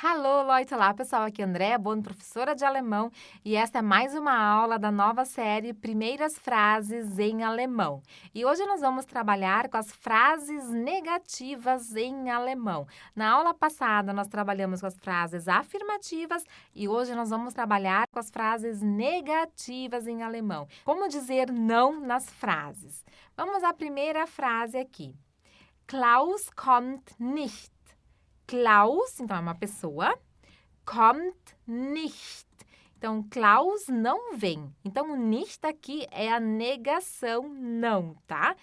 Hallo Leute, olá pessoal, aqui é Andréa Bono, professora de alemão, e esta é mais uma aula da nova série Primeiras Frases em Alemão. E hoje nós vamos trabalhar com as frases negativas em alemão. Na aula passada nós trabalhamos com as frases afirmativas e hoje nós vamos trabalhar com as frases negativas em alemão. Como dizer não nas frases? Vamos à primeira frase aqui. Klaus kommt nicht. Klaus, então é uma pessoa, kommt nicht. Então, Klaus não vem. Então, o nicht aqui é a negação não, tá?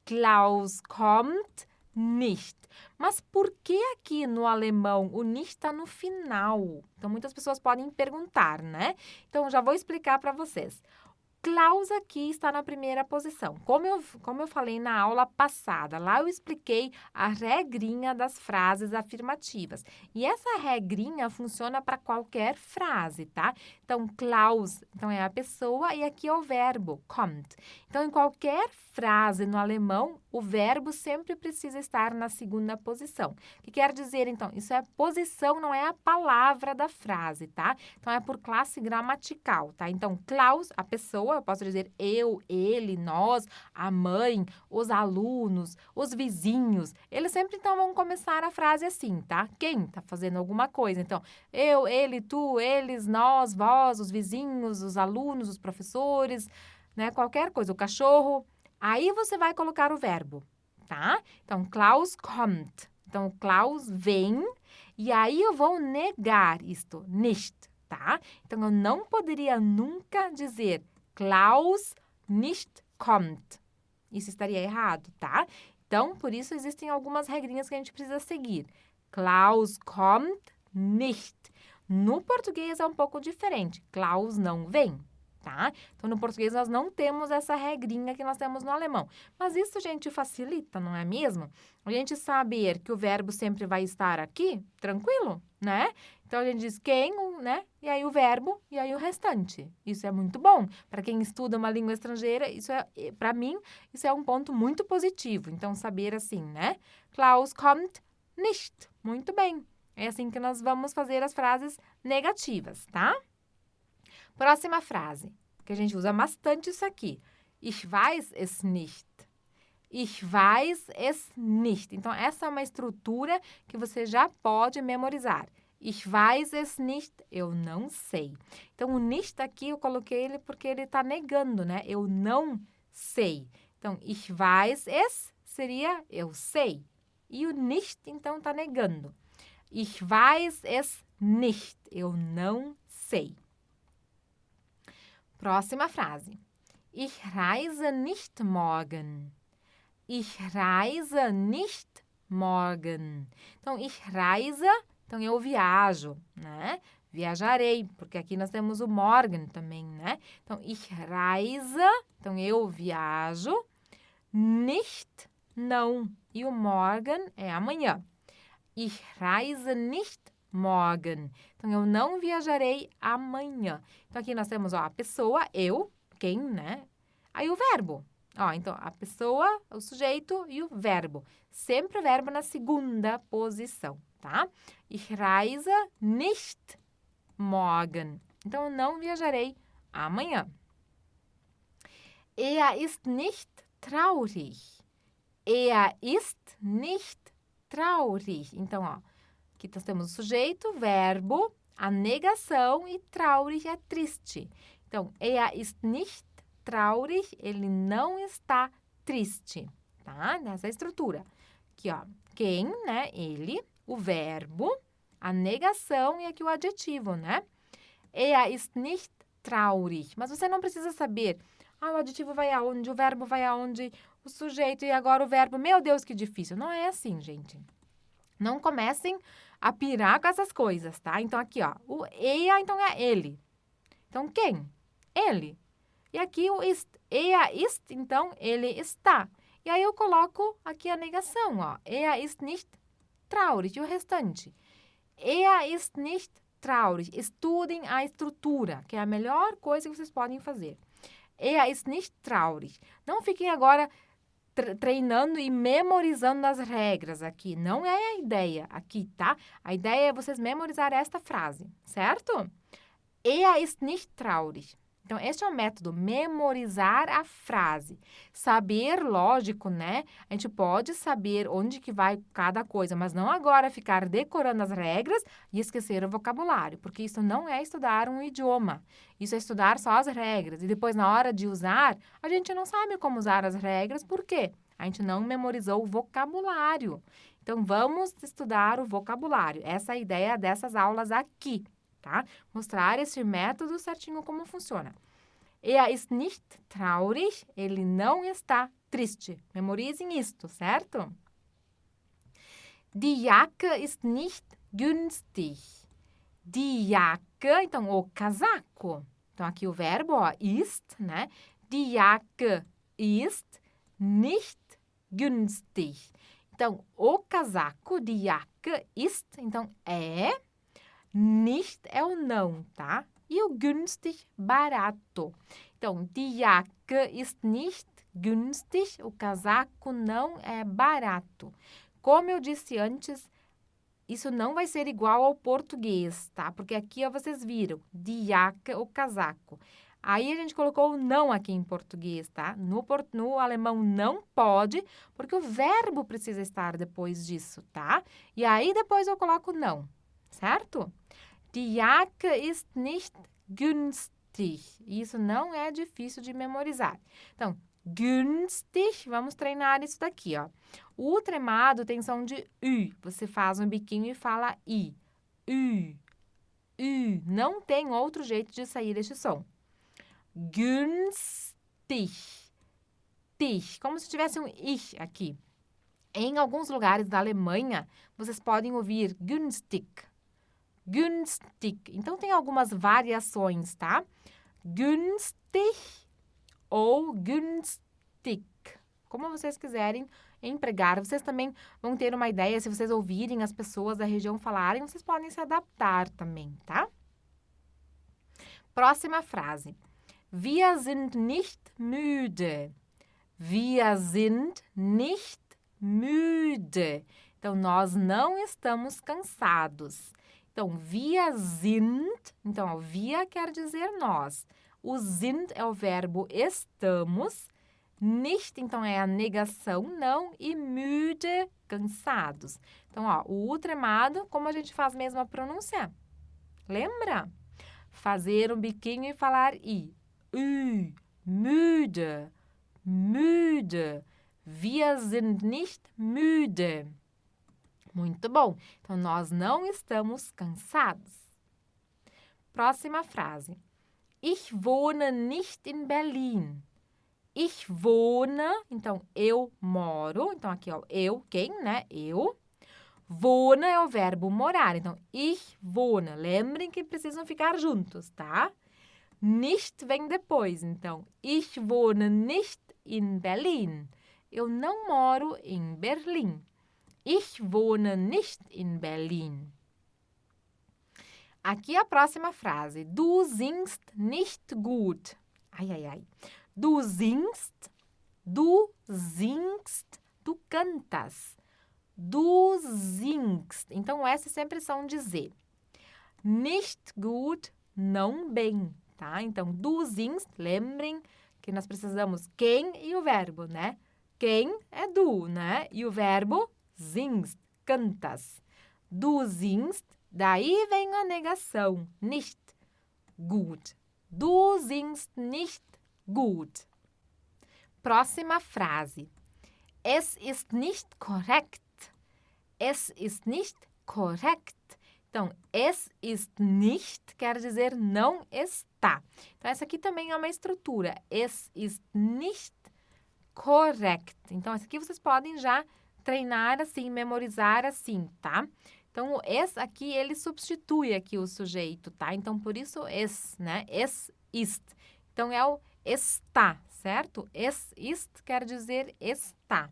Klaus kommt nicht. Mas por que aqui no alemão o nicht está no final? Então, muitas pessoas podem perguntar, né? Então, já vou explicar para vocês. Klaus aqui está na primeira posição. Como eu falei na aula passada, lá eu expliquei a regrinha das frases afirmativas. E essa regrinha funciona para qualquer frase, tá? Então, Klaus, então é a pessoa e aqui é o verbo, kommt. Então, em qualquer frase no alemão, o verbo sempre precisa estar na segunda posição. O que quer dizer, então? Isso é posição, não é a palavra da frase, tá? Então, é por classe gramatical, tá? Então, Klaus, a pessoa, eu posso dizer eu, ele, nós, a mãe, os alunos, os vizinhos. Eles sempre, então, vão começar a frase assim, tá? Quem tá fazendo alguma coisa. Então, eu, ele, tu, eles, nós, vós, os vizinhos, os alunos, os professores, né? Qualquer coisa, o cachorro. Aí você vai colocar o verbo, tá? Então, Klaus kommt. Então, Klaus vem e aí eu vou negar isto, nicht, tá? Então, eu não poderia nunca dizer Klaus nicht kommt. Isso estaria errado, tá? Então, por isso existem algumas regrinhas que a gente precisa seguir. Klaus kommt nicht. No português é um pouco diferente. Klaus não vem, tá? Então, no português nós não temos essa regrinha que nós temos no alemão. Mas isso, gente, facilita, não é mesmo? A gente saber que o verbo sempre vai estar aqui, tranquilo, né? Então, a gente diz quem, né? E aí o verbo, e aí o restante. Isso é muito bom. Para quem estuda uma língua estrangeira, para mim, isso é um ponto muito positivo. Então, saber assim, né? Klaus kommt nicht. Muito bem. É assim que nós vamos fazer as frases negativas, tá? Próxima frase, que a gente usa bastante isso aqui. Ich weiß es nicht. Ich weiß es nicht. Então, essa é uma estrutura que você já pode memorizar. Ich weiß es nicht, eu não sei. Então, o nicht aqui, eu coloquei ele porque ele está negando, né? Eu não sei. Então, ich weiß es seria eu sei. E o nicht, então, está negando. Ich weiß es nicht, eu não sei. Próxima frase. Ich reise nicht morgen. Ich reise nicht morgen. Então, ich reise, então eu viajo, né? Viajarei, porque aqui nós temos o morgen também, né? Então, ich reise, então eu viajo. Nicht, não. E o morgen é amanhã. Ich reise nicht morgen. Então, eu não viajarei amanhã. Então, aqui nós temos, ó, a pessoa, eu, quem, né? Aí o verbo. Ó, então, a pessoa, o sujeito e o verbo. Sempre o verbo na segunda posição, tá? Ich reise nicht morgen. Então, eu não viajarei amanhã. Er ist nicht traurig. Er ist nicht traurig. Então, ó, aqui nós temos o sujeito, verbo, a negação e traurig é triste. Então, er ist nicht traurig, ele não está triste, tá? Nessa estrutura. Aqui, ó, quem, né? Ele, o verbo, a negação e aqui o adjetivo, né? Er ist nicht traurig. Mas você não precisa saber, o adjetivo vai aonde, o verbo vai aonde, o sujeito e agora o verbo. Meu Deus, que difícil. Não é assim, gente. Não comecem a pirar com essas coisas, tá? Então, aqui, ó, o er, então, é ele. Então, quem? Ele. E aqui o ist. Er ist, então, ele está. E aí eu coloco aqui a negação, ó. Er ist nicht traurig. E o restante? Er ist nicht traurig. Estudem a estrutura, que é a melhor coisa que vocês podem fazer. Er ist nicht traurig. Não fiquem agora treinando e memorizando as regras aqui. Não é a ideia aqui, tá? A ideia é vocês memorizar esta frase, certo? Er ist nicht traurig. Então, este é o método, memorizar a frase. Saber, lógico, né? A gente pode saber onde que vai cada coisa, mas não agora ficar decorando as regras e esquecer o vocabulário, porque isso não é estudar um idioma. Isso é estudar só as regras. E depois, na hora de usar, a gente não sabe como usar as regras, por quê? A gente não memorizou o vocabulário. Então, vamos estudar o vocabulário. Essa é a ideia dessas aulas aqui. Tá? Mostrar esse método certinho como funciona. Er ist nicht traurig, ele não está triste. Memorizem isto, certo? Die Jacke ist nicht günstig. Die Jacke, então, o casaco. Então, aqui o verbo, ó, ist, né? Die Jacke ist nicht günstig. Então, o casaco, die Jacke ist, então, é... Nicht é o não, tá? E o günstig, barato. Então, die Jacke ist nicht günstig. O casaco não é barato. Como eu disse antes, isso não vai ser igual ao português, tá? Porque aqui, ó, vocês viram, die Jacke, o casaco. Aí, a gente colocou o não aqui em português, tá? No alemão não pode, porque o verbo precisa estar depois disso, tá? E aí, depois eu coloco não, certo? Die Jacke ist nicht günstig. Isso não é difícil de memorizar. Então, günstig, vamos treinar isso daqui, ó. O tremado tem som de U. Você faz um biquinho e fala I. U. U. Não tem outro jeito de sair este som. Günstig. Tig. Como se tivesse um ich aqui. Em alguns lugares da Alemanha, vocês podem ouvir günstig. Günstig. Então, tem algumas variações, tá? Günstig ou günstig. Como vocês quiserem empregar. Vocês também vão ter uma ideia, se vocês ouvirem as pessoas da região falarem, vocês podem se adaptar também, tá? Próxima frase. Wir sind nicht müde. Wir sind nicht müde. Então, nós não estamos cansados. Então, wir sind, então, wir quer dizer nós. O sind é o verbo estamos, nicht, então, é a negação, não, e müde, cansados. Então, ó, o U tremado, como a gente faz mesmo a pronúncia? Lembra? Fazer um biquinho e falar I. Ü, müde, müde. Wir sind nicht müde. Muito bom. Então, nós não estamos cansados. Próxima frase. Ich wohne nicht in Berlin. Ich wohne, então, eu moro. Então, aqui, ó, eu, quem, né? Eu. Wohne é o verbo morar. Então, ich wohne. Lembrem que precisam ficar juntos, tá? Nicht vem depois. Então, ich wohne nicht in Berlin. Eu não moro em Berlim. Ich wohne nicht in Berlin. Aqui a próxima frase. Du singst nicht gut. Ai, ai, ai. Du singst, tu cantas. Du singst. Então, essas sempre são de Z. Nicht gut, não bem, tá? Então, du singst, lembrem que nós precisamos quem e o verbo, né? Quem é du, né? E o verbo singst, cantas. Du singst, daí vem a negação, nicht gut. Du singst nicht gut. Próxima frase. Es ist nicht korrekt. Es ist nicht korrekt. Então, es ist nicht quer dizer não está. Então, essa aqui também é uma estrutura. Es ist nicht korrekt. Então, essa aqui vocês podem já treinar assim, memorizar assim, tá? Então, o es aqui, ele substitui aqui o sujeito, tá? Então, por isso, es, né? Es ist. Então, é o está, certo? Es ist quer dizer está.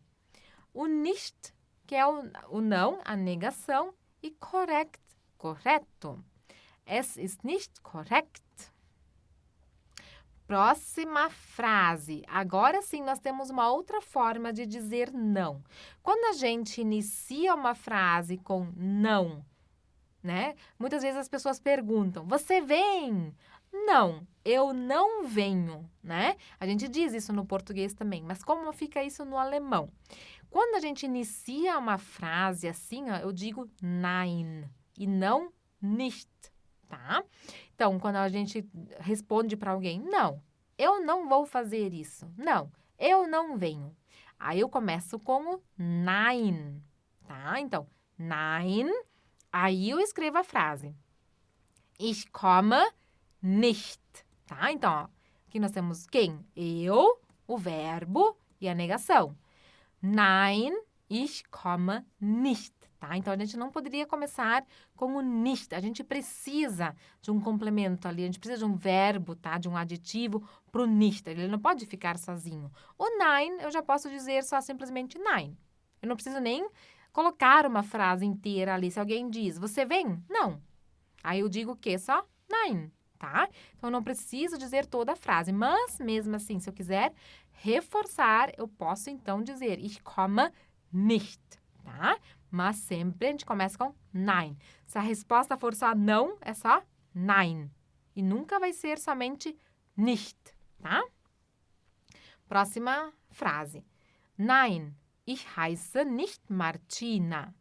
O nicht, que é o não, a negação, e correct, correto. Es ist nicht korrekt. Próxima frase. Agora sim, nós temos uma outra forma de dizer não. Quando a gente inicia uma frase com não, né? Muitas vezes as pessoas perguntam: você vem? Não, eu não venho, né? A gente diz isso no português também, mas como fica isso no alemão? Quando a gente inicia uma frase assim, ó, eu digo nein e não nicht, tá? Então, quando a gente responde para alguém, não, eu não vou fazer isso. Não, eu não venho. Aí eu começo com o nein, tá? Então, nein, aí eu escrevo a frase. Ich komme nicht, tá? Então, ó, aqui nós temos quem? Eu, o verbo e a negação. Nein, ich komme nicht, tá? Então, a gente não poderia começar com o nicht. A gente precisa de um complemento ali, a gente precisa de um verbo, tá? De um aditivo pro nicht. Ele não pode ficar sozinho. O nein, eu já posso dizer só simplesmente nein. Eu não preciso nem colocar uma frase inteira ali. Se alguém diz, você vem? Não. Aí eu digo o quê? Só nein, tá? Então, eu não preciso dizer toda a frase. Mas, mesmo assim, se eu quiser reforçar, eu posso, então, dizer ich komme nicht, tá? Mas sempre a gente começa com nein. Se a resposta for só não, é só nein. E nunca vai ser somente nicht, tá? Próxima frase. Nein, ich heiße nicht Martina.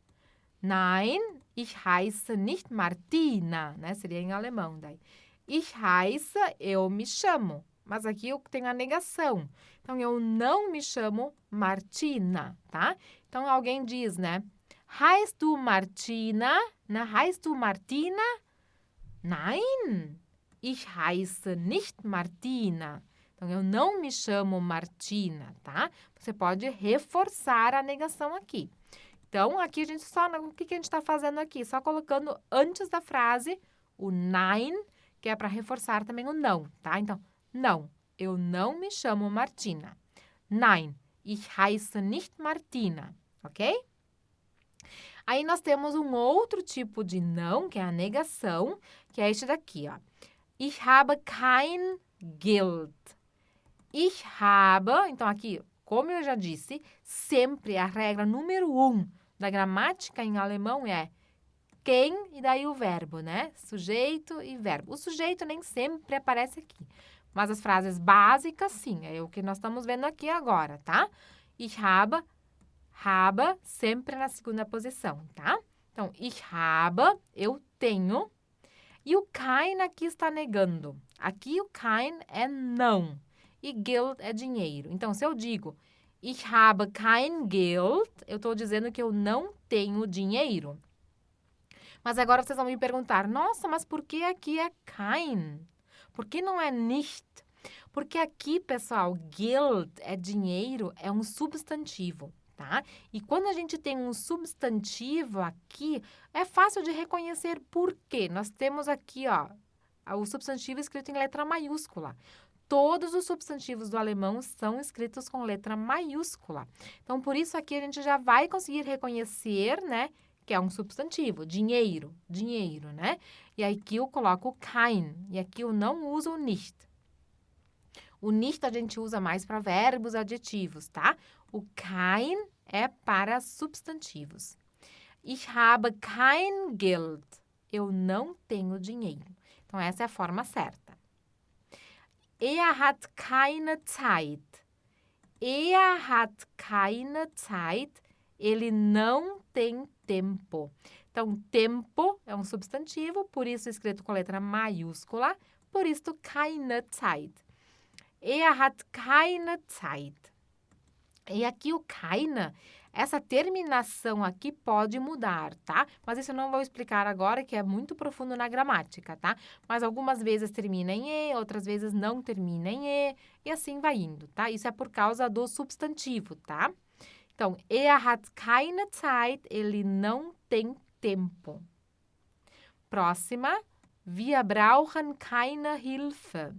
Nein, ich heiße nicht Martina, né? Seria em alemão daí. Ich heiße, eu me chamo. Mas aqui eu tenho a negação. Então, eu não me chamo Martina, tá? Então, alguém diz, né? Heißt du Martina? Né? Heißt du Martina? Nein, ich heiße nicht Martina. Então, eu não me chamo Martina, tá? Você pode reforçar a negação aqui. Então, aqui a gente só... O que a gente está fazendo aqui? Só colocando antes da frase o nein, que é para reforçar também o não, tá? Então, não, eu não me chamo Martina. Nein, ich heiße nicht Martina, ok? Aí nós temos um outro tipo de não, que é a negação, que é este daqui, ó. Ich habe kein Geld. Ich habe, então aqui, como eu já disse, sempre a regra número 1 da gramática em alemão é quem e daí o verbo, né? Sujeito e verbo. O sujeito nem sempre aparece aqui, mas as frases básicas, sim, é o que nós estamos vendo aqui agora, tá? Ich habe, sempre na segunda posição, tá? Então, ich habe, eu tenho, e o kein aqui está negando. Aqui o kein é não, e Geld é dinheiro. Então, se eu digo ich habe kein Geld, eu estou dizendo que eu não tenho dinheiro. Mas agora vocês vão me perguntar, nossa, mas por que aqui é kein? Por que não é nicht? Porque aqui, pessoal, Geld é dinheiro, é um substantivo, tá? E quando a gente tem um substantivo aqui, é fácil de reconhecer por quê. Nós temos aqui, ó, o substantivo escrito em letra maiúscula. Todos os substantivos do alemão são escritos com letra maiúscula. Então, por isso aqui a gente já vai conseguir reconhecer, né, que é um substantivo, dinheiro, né? E aqui eu coloco o kein, e aqui eu não uso o nicht. O nicht a gente usa mais para verbos adjetivos, tá? O kein é para substantivos. Ich habe kein Geld. Eu não tenho dinheiro. Então, essa é a forma certa. Er hat keine Zeit. Er hat keine Zeit. Ele não tem tempo. Então, tempo é um substantivo, por isso escrito com letra maiúscula, por isso keine Zeit. Er hat keine Zeit. E aqui o keine, essa terminação aqui pode mudar, tá? Mas isso eu não vou explicar agora, que é muito profundo na gramática, tá? Mas algumas vezes termina em e, outras vezes não termina em e assim vai indo, tá? Isso é por causa do substantivo, tá? Então, er hat keine Zeit, ele não tem tempo. Próxima, wir brauchen keine Hilfe.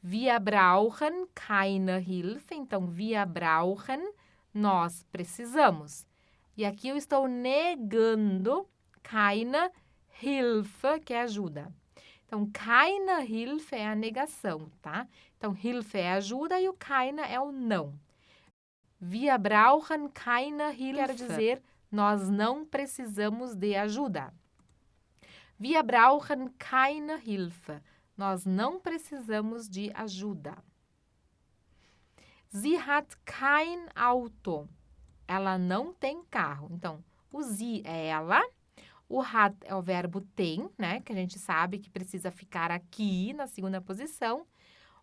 Wir brauchen keine Hilfe. Então, wir brauchen, nós precisamos. E aqui eu estou negando keine Hilfe, que é ajuda. Então, Então, keine Hilfe é a negação, tá? Então, Hilfe é ajuda e o keine é o não. Wir brauchen keine Hilfe quer dizer nós não precisamos de ajuda. Wir brauchen keine Hilfe. Nós não precisamos de ajuda. Sie hat kein Auto. Ela não tem carro. Então, o sie é ela. O hat é o verbo tem, né? Que a gente sabe que precisa ficar aqui na segunda posição.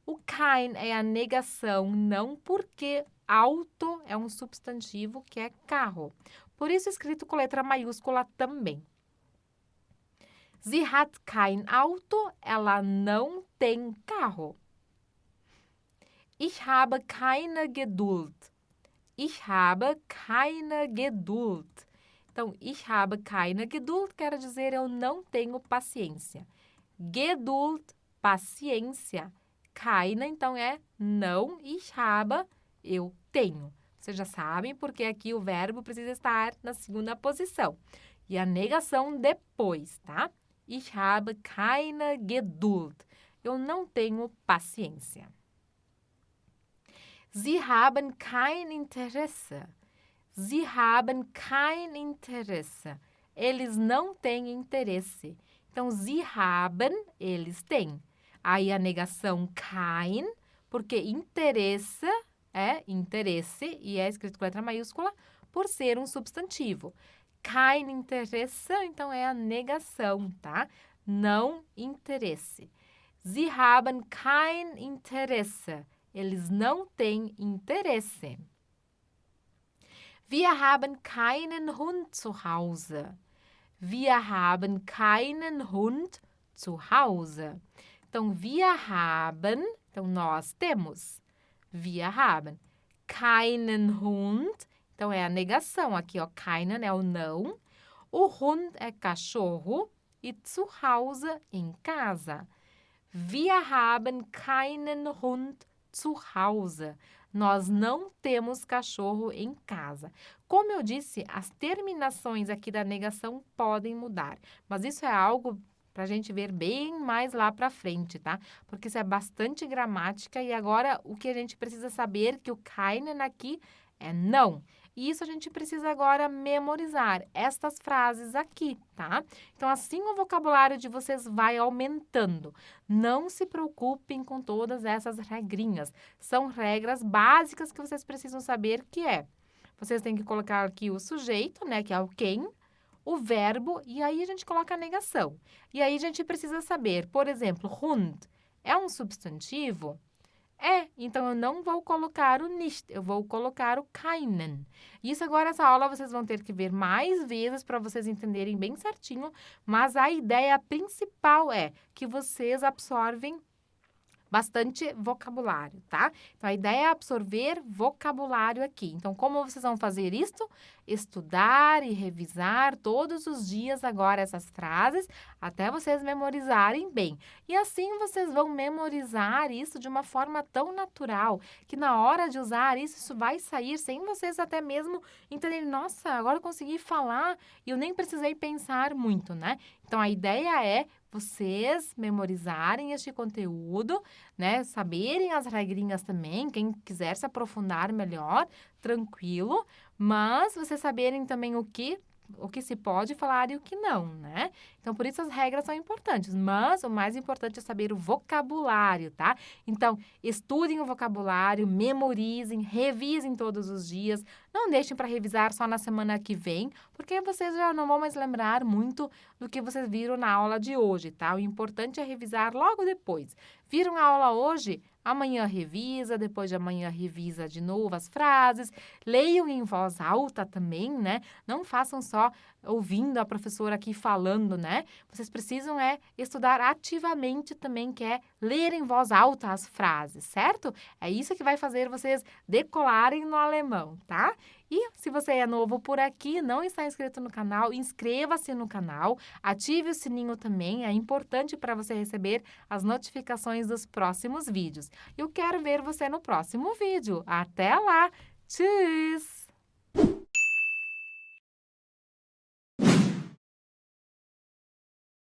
O kein é a negação, não, porque auto é um substantivo que é carro. Por isso, escrito com letra maiúscula também. Sie hat kein Auto. Ela não tem carro. Ich habe keine Geduld. Ich habe keine Geduld. Então, ich habe keine Geduld quer dizer eu não tenho paciência. Geduld, paciência. Keine, então, é não. Ich habe, eu tenho. Vocês já sabem porque aqui o verbo precisa estar na segunda posição. E a negação depois, tá? Ich habe keine Geduld. Eu não tenho paciência. Sie haben kein Interesse. Sie haben kein Interesse. Eles não têm interesse. Então, sie haben, eles têm. Aí a negação kein, porque interesse é interesse e é escrito com letra maiúscula por ser um substantivo. Kein Interesse, então é a negação, tá? Não interesse. Sie haben kein Interesse. Eles não têm interesse. Wir haben keinen Hund zu Hause. Wir haben keinen Hund zu Hause. Então, wir haben, então nós temos. Wir haben keinen Hund, então é a negação aqui, ó. Keinen é o não. O Hund é cachorro e zu Hause em casa. Wir haben keinen Hund zu Hause. Nós não temos cachorro em casa. Como eu disse, as terminações aqui da negação podem mudar, mas isso é algo para a gente ver bem mais lá para frente, tá? Porque isso é bastante gramática e agora o que a gente precisa saber que o keinen aqui é não. E isso a gente precisa agora memorizar estas frases aqui, tá? Então, assim o vocabulário de vocês vai aumentando. Não se preocupem com todas essas regrinhas. São regras básicas que vocês precisam saber que é. Vocês têm que colocar aqui o sujeito, né, que é o quem, o verbo, e aí a gente coloca a negação. E aí a gente precisa saber, por exemplo, Hund é um substantivo? É, então eu não vou colocar o nicht, eu vou colocar o keinen. Isso agora, essa aula, vocês vão ter que ver mais vezes para vocês entenderem bem certinho, mas a ideia principal é que vocês absorvem bastante vocabulário, tá? Então, a ideia é absorver vocabulário aqui. Então, como vocês vão fazer isso? Estudar e revisar todos os dias agora essas frases, até vocês memorizarem bem. E assim vocês vão memorizar isso de uma forma tão natural, que na hora de usar isso, isso vai sair sem vocês até mesmo entenderem, nossa, agora eu consegui falar e eu nem precisei pensar muito, né? Então, a ideia é vocês memorizarem este conteúdo, né? Saberem as regrinhas também, quem quiser se aprofundar melhor, tranquilo, mas vocês saberem também o que se pode falar e o que não, né? Então, por isso as regras são importantes, mas o mais importante é saber o vocabulário, tá? Então, estudem o vocabulário, memorizem, revisem todos os dias, não deixem para revisar só na semana que vem, porque vocês já não vão mais lembrar muito do que vocês viram na aula de hoje, tá? O importante é revisar logo depois. Viram a aula hoje? Amanhã revisa, depois de amanhã revisa de novo as frases, leiam em voz alta também, né? Não façam só ouvindo a professora aqui falando, né? Vocês precisam estudar ativamente também, que é ler em voz alta as frases, certo? É isso que vai fazer vocês decolarem no alemão, tá? E se você é novo por aqui, não está inscrito no canal, inscreva-se no canal, ative o sininho também, é importante para você receber as notificações dos próximos vídeos. Eu quero ver você no próximo vídeo. Até lá! Tschüss!